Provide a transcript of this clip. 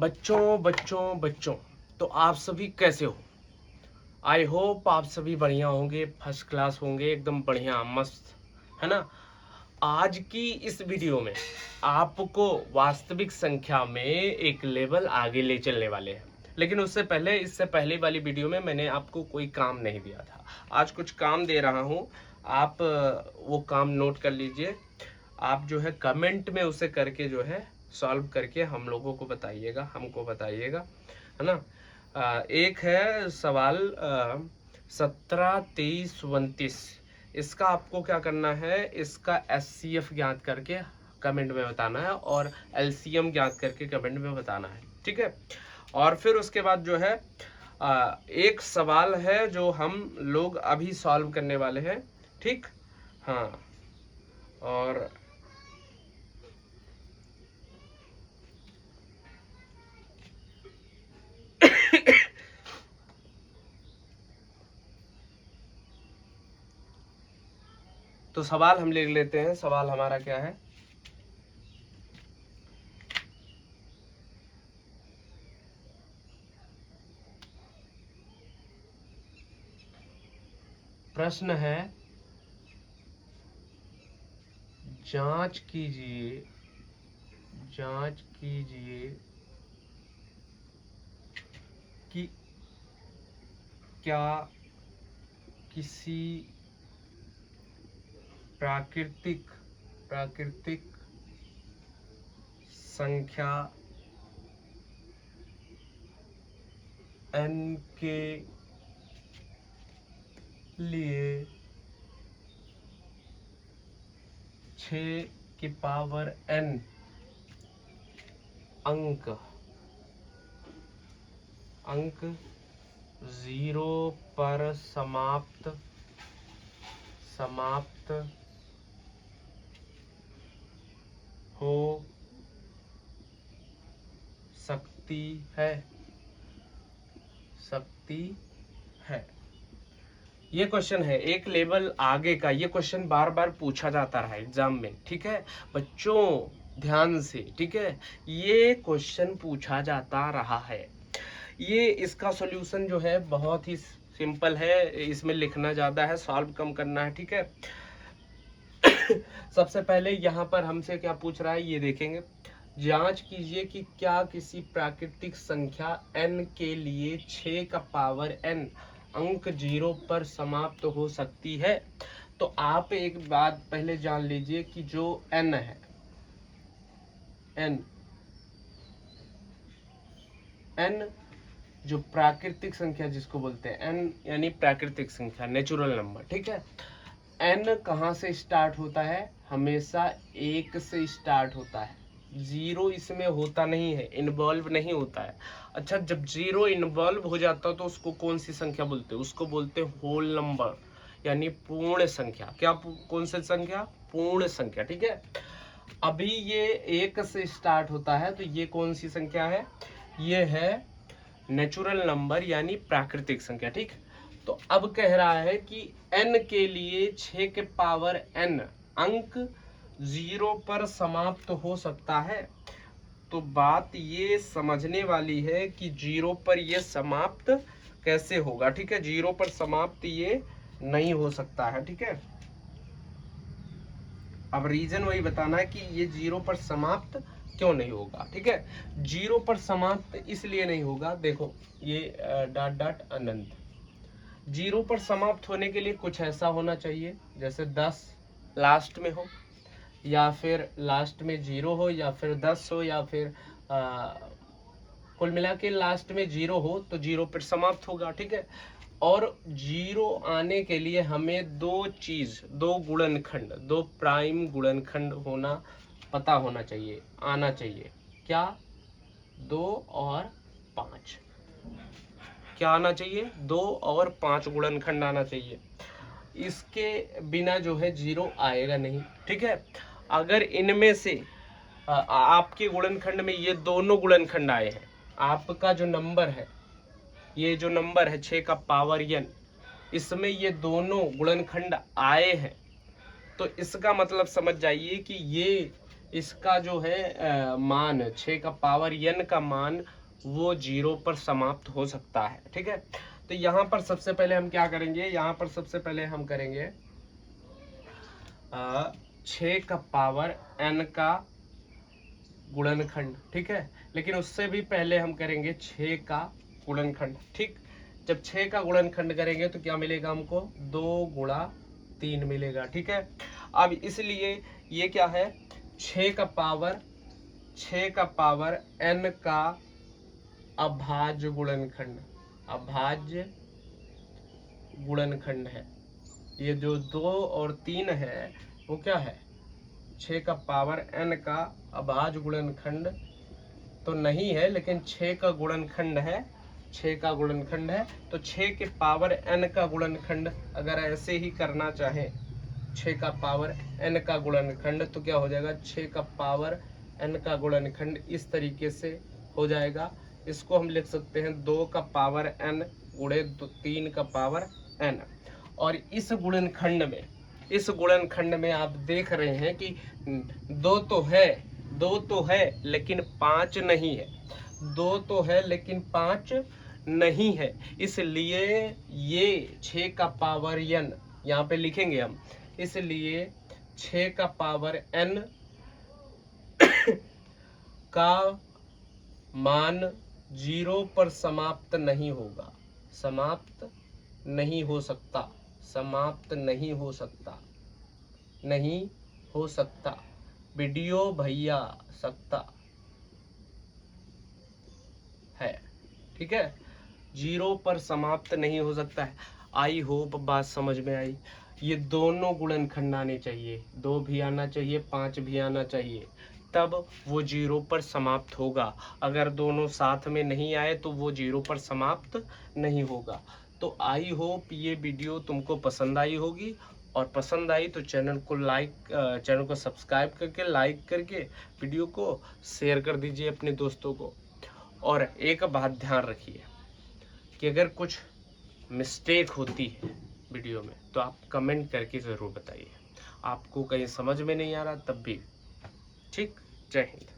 बच्चों बच्चों बच्चों, तो आप सभी कैसे हो? आई होप आप सभी बढ़िया होंगे, फर्स्ट क्लास होंगे, एकदम बढ़िया मस्त, है ना? आज की इस वीडियो में आपको वास्तविक संख्या में एक लेवल आगे ले चलने वाले हैं। लेकिन इससे पहले वाली वीडियो में मैंने आपको कोई काम नहीं दिया था। आज कुछ काम दे रहा हूँ, आप वो काम नोट कर लीजिए। आप जो है कमेंट में उसे करके जो है सॉल्व करके हम लोगों को बताइएगा, हमको बताइएगा, है ना? एक है सवाल 17, 23, 29। इसका आपको क्या करना है, इसका एचसीएफ ज्ञात करके कमेंट में बताना है और एलसीएम ज्ञात करके कमेंट में बताना है, ठीक है? और फिर उसके बाद जो है एक सवाल है जो हम लोग अभी सॉल्व करने वाले हैं, ठीक? हाँ, और तो सवाल हम लिख लेते हैं। सवाल हमारा क्या है? प्रश्न है, जांच कीजिए कि क्या किसी प्राकृतिक संख्या n के लिए 6 की पावर n अंक 0 पर समाप्त हो सकती है। ये क्वेश्चन है एक लेवल आगे का। ये क्वेश्चन बार बार पूछा जाता रहा एग्जाम में, ठीक है बच्चों? ध्यान से, ठीक है? ये क्वेश्चन पूछा जाता रहा है। ये इसका सॉल्यूशन जो है बहुत ही सिंपल है। इसमें लिखना ज्यादा है, सॉल्व कम करना है, ठीक है? सबसे पहले यहाँ पर हमसे क्या पूछ रहा है ये देखेंगे। जांच कीजिए कि क्या किसी प्राकृतिक संख्या n के लिए 6 का पावर n अंक 0 पर समाप्त हो सकती है। तो आप एक बात पहले जान लीजिए कि जो n है, n जो प्राकृतिक संख्या जिसको बोलते हैं, n यानी प्राकृतिक संख्या, नेचुरल नंबर, ठीक है? n कहाँ से स्टार्ट होता है? हमेशा 1 से स्टार्ट होता है। 0 इसमें होता नहीं है, इन्वॉल्व नहीं होता है। अच्छा, जब 0 इन्वॉल्व हो जाता है तो उसको कौन सी संख्या बोलते हैं? उसको बोलते हैं होल नंबर, यानी पूर्ण संख्या। क्या कौन सी संख्या? पूर्ण संख्या, ठीक है? अभी ये 1 से स्टार्ट होता है तो ये कौन सी संख्या है? ये है नेचुरल नंबर यानी प्राकृतिक संख्या, ठीक? तो अब कह रहा है कि n के लिए 6 के पावर n अंक 0 पर समाप्त हो सकता है। तो बात ये समझने वाली है कि 0 पर ये समाप्त कैसे होगा, ठीक है? 0 पर समाप्त ये नहीं हो सकता है, ठीक है? अब रीजन वही बताना है कि ये 0 पर समाप्त क्यों नहीं होगा, ठीक है? 0 पर समाप्त इसलिए नहीं होगा, देखो ये डॉट डॉट अनंत। 0 पर समाप्त होने के लिए कुछ ऐसा होना चाहिए जैसे 10 लास्ट में हो, या फिर लास्ट में 0 हो, या फिर 10 हो, या फिर कुल मिला के लास्ट में 0 हो तो 0 पर समाप्त होगा, ठीक है? और 0 आने के लिए हमें दो गुणनखंड, दो प्राइम गुणनखंड पता होना चाहिए, आना चाहिए। क्या? 2 और 5। क्या आना चाहिए? 2 और 5 गुणनखंड आना चाहिए। इसके बिना जो है 0 आएगा नहीं, ठीक है? अगर इनमें से आपके गुणनखंड में ये दोनों गुणनखंड आए हैं, आपका जो नंबर है, ये जो नंबर है 6 का पावर n, इसमें ये दोनों गुणनखंड आए हैं, तो इसका मतलब समझ जाइए कि ये इसका जो है मान 6 का पावर n का मान वो 0 पर समाप्त हो सकता है। ठीक है, तो यहाँ पर सबसे पहले हम क्या करेंगे, यहाँ पर सबसे पहले हम करेंगे 6 का पावर n का गुणनखंड। ठीक है, लेकिन उससे भी पहले हम करेंगे 6 का गुणनखंड। ठीक, जब 6 का गुणनखंड करेंगे तो क्या मिलेगा हमको, 2 गुणा 3 मिलेगा। ठीक है, अब इसलिए ये क्या है, 6 का पावर n का अभाज्य गुणनखंड, अभाज्य गुणनखंड है। ये जो 2 और 3 है वो क्या है, 6 का पावर n का अभाज्य गुणनखंड तो नहीं है, लेकिन 6 का गुणनखंड है, 6 का गुणनखंड है। तो 6 के पावर n का गुणनखंड अगर ऐसे ही करना चाहे, 6 का पावर n का गुणनखंड, तो क्या हो जाएगा, 6 का पावर n का गुणनखंड इस तरीके से हो जाएगा। इसको हम लिख सकते हैं 2 का पावर n गुणे 3 का पावर n। और इस गुणनखंड में आप देख रहे हैं कि 2 तो है लेकिन 5 नहीं है, 2 तो है लेकिन 5 नहीं है। इसलिए ये 6 का पावर n यहाँ पे लिखेंगे हम, इसलिए 6 का पावर n का मान 0 पर समाप्त नहीं होगा, समाप्त नहीं हो सकता, समाप्त नहीं हो सकता, नहीं हो सकता, वीडियो भैया सकता है। ठीक है, 0 पर समाप्त नहीं हो सकता है। आई होप बात समझ में आई। ये दोनों गुणनखंड आने चाहिए, 2 भी आना चाहिए, 5 भी आना चाहिए, तब वो 0 पर समाप्त होगा। अगर दोनों साथ में नहीं आए तो वो 0 पर समाप्त नहीं होगा। तो आई होप ये वीडियो तुमको पसंद आई होगी, और पसंद आई तो चैनल को सब्सक्राइब करके, लाइक करके, वीडियो को शेयर कर दीजिए अपने दोस्तों को। और एक बात ध्यान रखिए कि अगर कुछ मिस्टेक होती है वीडियो में तो आप कमेंट करके ज़रूर बताइए, आपको कहीं समझ में नहीं आ रहा तब भी। ठीक, जय हिंद।